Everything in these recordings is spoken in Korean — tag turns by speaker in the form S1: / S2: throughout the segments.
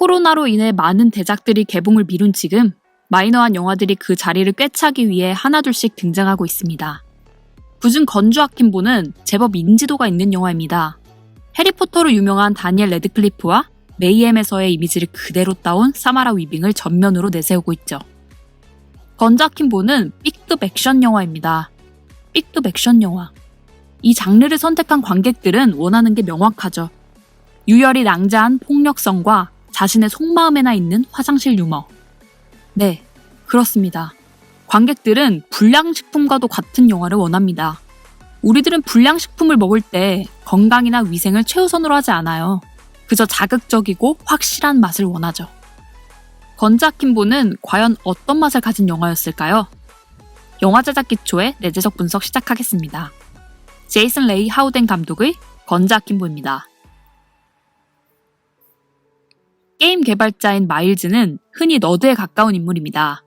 S1: 코로나로 인해 많은 대작들이 개봉을 미룬 지금 마이너한 영화들이 그 자리를 꿰차기 위해 하나둘씩 등장하고 있습니다. 그중 건주 아킨보는 제법 인지도가 있는 영화입니다. 해리포터로 유명한 다니엘 레드클리프와 메이엠에서의 이미지를 그대로 따온 사마라 위빙을 전면으로 내세우고 있죠. 건주 아킨보는 B급 액션 영화입니다. B급 액션 영화. 이 장르를 선택한 관객들은 원하는 게 명확하죠. 유열이 낭자한 폭력성과 자신의 속마음에나 있는 화장실 유머. 네, 그렇습니다. 관객들은 불량식품과도 같은 영화를 원합니다. 우리들은 불량식품을 먹을 때 건강이나 위생을 최우선으로 하지 않아요. 그저 자극적이고 확실한 맛을 원하죠. 건주 아킨보는 과연 어떤 맛을 가진 영화였을까요? 영화 제작 기초의 내재적 분석 시작하겠습니다. 제이슨 레이 하우덴 감독의 건주 아킨보입니다. 게임 개발자인 마일즈는 흔히 너드에 가까운 인물입니다.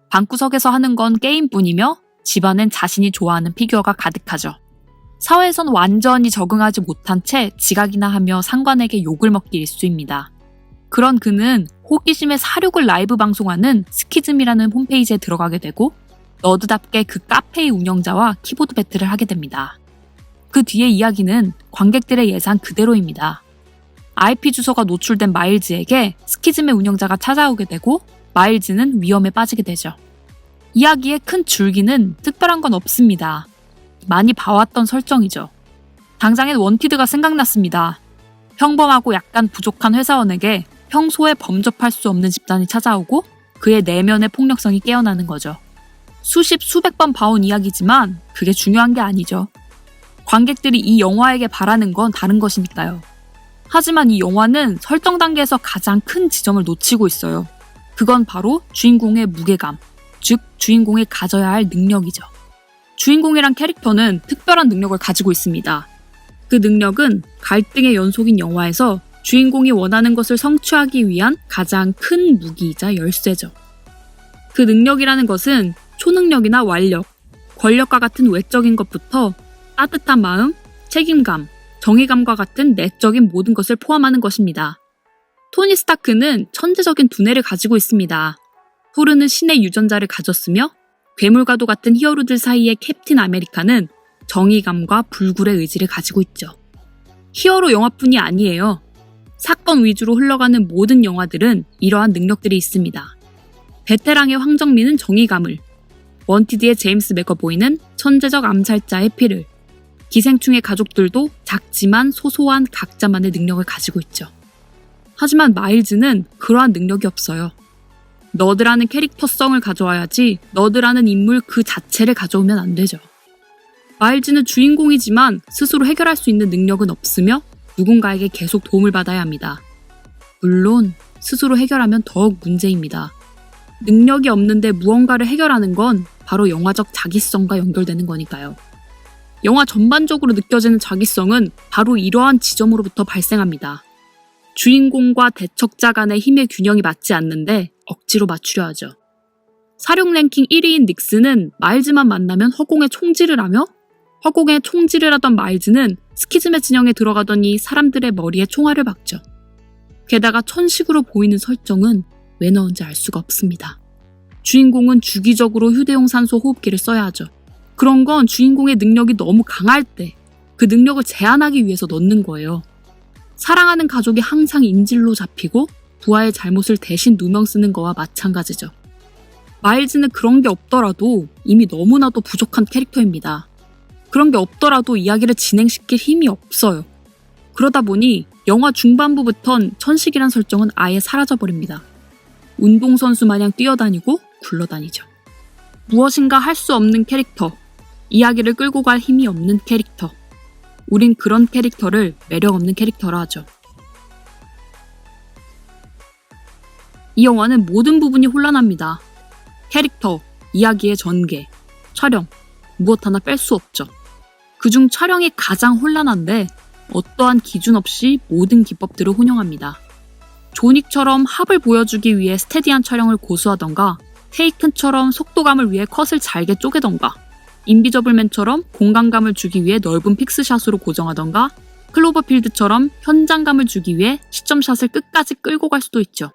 S1: 방구석에서 하는 건 게임뿐이며 집안엔 자신이 좋아하는 피규어가 가득하죠. 사회에선 완전히 적응하지 못한 채 지각이나 하며 상관에게 욕을 먹기 일쑤입니다. 그런 그는 호기심에 사륙을 라이브 방송하는 스키즘이라는 홈페이지에 들어가게 되고 너드답게 그 카페의 운영자와 키보드 배틀을 하게 됩니다. 그 뒤의 이야기는 관객들의 예상 그대로입니다. IP 주소가 노출된 마일즈에게 스키즘의 운영자가 찾아오게 되고 마일즈는 위험에 빠지게 되죠. 이야기의 큰 줄기는 특별한 건 없습니다. 많이 봐왔던 설정이죠. 당장엔 원티드가 생각났습니다. 평범하고 약간 부족한 회사원에게 평소에 범접할 수 없는 집단이 찾아오고 그의 내면의 폭력성이 깨어나는 거죠. 수십 수백 번 봐온 이야기지만 그게 중요한 게 아니죠. 관객들이 이 영화에게 바라는 건 다른 것이니까요. 하지만 이 영화는 설정 단계에서 가장 큰 지점을 놓치고 있어요. 그건 바로 주인공의 무게감, 즉 주인공이 가져야 할 능력이죠. 주인공이란 캐릭터는 특별한 능력을 가지고 있습니다. 그 능력은 갈등의 연속인 영화에서 주인공이 원하는 것을 성취하기 위한 가장 큰 무기이자 열쇠죠. 그 능력이라는 것은 초능력이나 완력, 권력과 같은 외적인 것부터 따뜻한 마음, 책임감, 정의감과 같은 내적인 모든 것을 포함하는 것입니다. 토니 스타크는 천재적인 두뇌를 가지고 있습니다. 토르는 신의 유전자를 가졌으며 괴물과도 같은 히어로들 사이의 캡틴 아메리카는 정의감과 불굴의 의지를 가지고 있죠. 히어로 영화뿐이 아니에요. 사건 위주로 흘러가는 모든 영화들은 이러한 능력들이 있습니다. 베테랑의 황정민은 정의감을, 원티드의 제임스 맥어보이는 천재적 암살자의 피를, 기생충의 가족들도 작지만 소소한 각자만의 능력을 가지고 있죠. 하지만 마일즈는 그러한 능력이 없어요. 너드라는 캐릭터성을 가져와야지 너드라는 인물 그 자체를 가져오면 안 되죠. 마일즈는 주인공이지만 스스로 해결할 수 있는 능력은 없으며 누군가에게 계속 도움을 받아야 합니다. 물론 스스로 해결하면 더욱 문제입니다. 능력이 없는데 무언가를 해결하는 건 바로 영화적 자기성과 연결되는 거니까요. 영화 전반적으로 느껴지는 자기성은 바로 이러한 지점으로부터 발생합니다. 주인공과 대척자 간의 힘의 균형이 맞지 않는데 억지로 맞추려 하죠. 사륙 랭킹 1위인 닉스는 마일즈만 만나면 허공에 총질을 하며 허공에 총질을 하던 마일즈는 스키즘의 진영에 들어가더니 사람들의 머리에 총알을 박죠. 게다가 천식으로 보이는 설정은 왜 넣은지 알 수가 없습니다. 주인공은 주기적으로 휴대용 산소 호흡기를 써야 하죠. 그런 건 주인공의 능력이 너무 강할 때 그 능력을 제한하기 위해서 넣는 거예요. 사랑하는 가족이 항상 인질로 잡히고 부하의 잘못을 대신 누명 쓰는 거와 마찬가지죠. 마일즈는 그런 게 없더라도 이미 너무나도 부족한 캐릭터입니다. 그런 게 없더라도 이야기를 진행시킬 힘이 없어요. 그러다 보니 영화 중반부부턴 천식이란 설정은 아예 사라져버립니다. 운동선수 마냥 뛰어다니고 굴러다니죠. 무엇인가 할 수 없는 캐릭터, 이야기를 끌고 갈 힘이 없는 캐릭터. 우린 그런 캐릭터를 매력 없는 캐릭터라 하죠. 이 영화는 모든 부분이 혼란합니다. 캐릭터, 이야기의 전개, 촬영, 무엇 하나 뺄 수 없죠. 그중 촬영이 가장 혼란한데 어떠한 기준 없이 모든 기법들을 혼용합니다. 존윅처럼 합을 보여주기 위해 스테디한 촬영을 고수하던가 테이큰처럼 속도감을 위해 컷을 잘게 쪼개던가 인비저블맨처럼 공간감을 주기 위해 넓은 픽스샷으로 고정하던가 클로버필드처럼 현장감을 주기 위해 시점샷을 끝까지 끌고 갈 수도 있죠.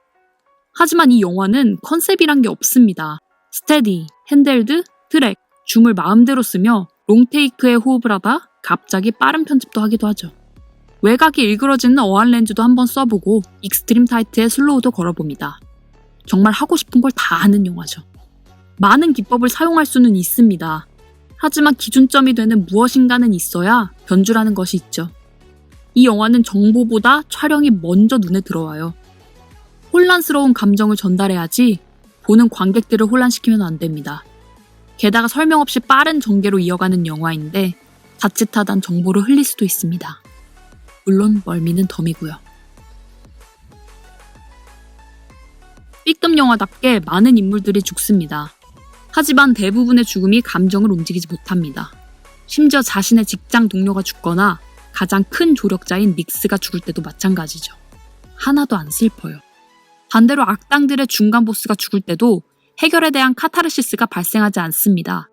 S1: 하지만 이 영화는 컨셉이란 게 없습니다. 스테디, 핸들드, 트랙, 줌을 마음대로 쓰며 롱테이크에 호흡을 하다 갑자기 빠른 편집도 하기도 하죠. 외곽이 일그러지는 어안 렌즈도 한번 써보고 익스트림 타이트에 슬로우도 걸어봅니다. 정말 하고 싶은 걸 다 하는 영화죠. 많은 기법을 사용할 수는 있습니다. 하지만 기준점이 되는 무엇인가는 있어야 변주라는 것이 있죠. 이 영화는 정보보다 촬영이 먼저 눈에 들어와요. 혼란스러운 감정을 전달해야지 보는 관객들을 혼란시키면 안 됩니다. 게다가 설명 없이 빠른 전개로 이어가는 영화인데 자칫하단 정보를 흘릴 수도 있습니다. 물론 멀미는 덤이고요. B급 영화답게 많은 인물들이 죽습니다. 하지만 대부분의 죽음이 감정을 움직이지 못합니다. 심지어 자신의 직장 동료가 죽거나 가장 큰 조력자인 닉스가 죽을 때도 마찬가지죠. 하나도 안 슬퍼요. 반대로 악당들의 중간 보스가 죽을 때도 해결에 대한 카타르시스가 발생하지 않습니다.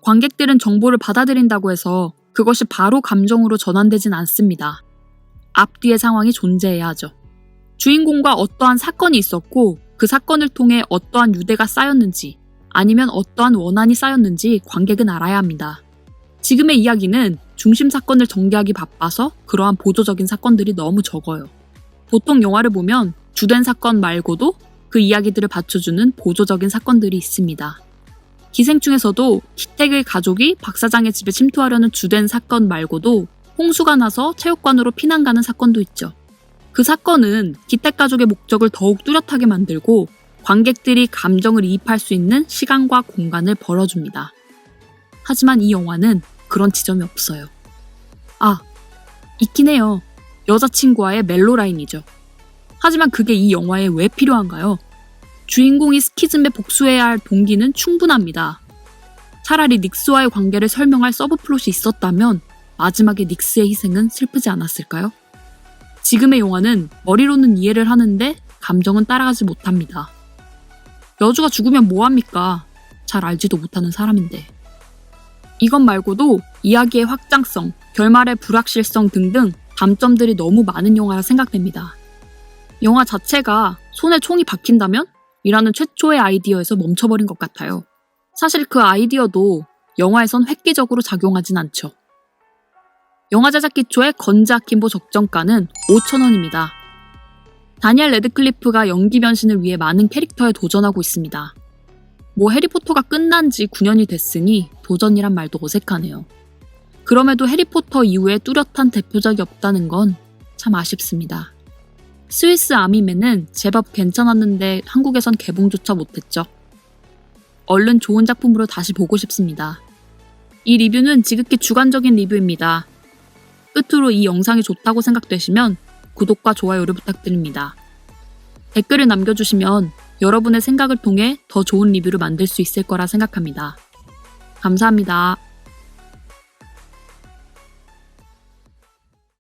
S1: 관객들은 정보를 받아들인다고 해서 그것이 바로 감정으로 전환되진 않습니다. 앞뒤의 상황이 존재해야 하죠. 주인공과 어떠한 사건이 있었고 그 사건을 통해 어떠한 유대가 쌓였는지 아니면 어떠한 원한이 쌓였는지 관객은 알아야 합니다. 지금의 이야기는 중심 사건을 전개하기 바빠서 그러한 보조적인 사건들이 너무 적어요. 보통 영화를 보면 주된 사건 말고도 그 이야기들을 받쳐주는 보조적인 사건들이 있습니다. 기생충에서도 기택의 가족이 박 사장의 집에 침투하려는 주된 사건 말고도 홍수가 나서 체육관으로 피난 가는 사건도 있죠. 그 사건은 기택 가족의 목적을 더욱 뚜렷하게 만들고 관객들이 감정을 이입할 수 있는 시간과 공간을 벌어줍니다. 하지만 이 영화는 그런 지점이 없어요. 있긴 해요. 여자친구와의 멜로라인이죠. 하지만 그게 이 영화에 왜 필요한가요? 주인공이 스키즘에 복수해야 할 동기는 충분합니다. 차라리 닉스와의 관계를 설명할 서브플롯이 있었다면 마지막에 닉스의 희생은 슬프지 않았을까요? 지금의 영화는 머리로는 이해를 하는데 감정은 따라가지 못합니다. 여주가 죽으면 뭐합니까? 잘 알지도 못하는 사람인데. 이것 말고도 이야기의 확장성, 결말의 불확실성 등등 단점들이 너무 많은 영화라 생각됩니다. 영화 자체가 손에 총이 박힌다면? 이라는 최초의 아이디어에서 멈춰버린 것 같아요. 사실 그 아이디어도 영화에선 획기적으로 작용하진 않죠. 영화 제작 기초의 건재 아킨보 적정가는 5,000원입니다. 다니엘 레드클리프가 연기 변신을 위해 많은 캐릭터에 도전하고 있습니다. 해리포터가 끝난 지 9년이 됐으니 도전이란 말도 어색하네요. 그럼에도 해리포터 이후에 뚜렷한 대표작이 없다는 건 참 아쉽습니다. 스위스 아미맨은 제법 괜찮았는데 한국에선 개봉조차 못했죠. 얼른 좋은 작품으로 다시 보고 싶습니다. 이 리뷰는 지극히 주관적인 리뷰입니다. 끝으로 이 영상이 좋다고 생각되시면 구독과 좋아요를 부탁드립니다. 댓글을 남겨주시면 여러분의 생각을 통해 더 좋은 리뷰를 만들 수 있을 거라 생각합니다. 감사합니다.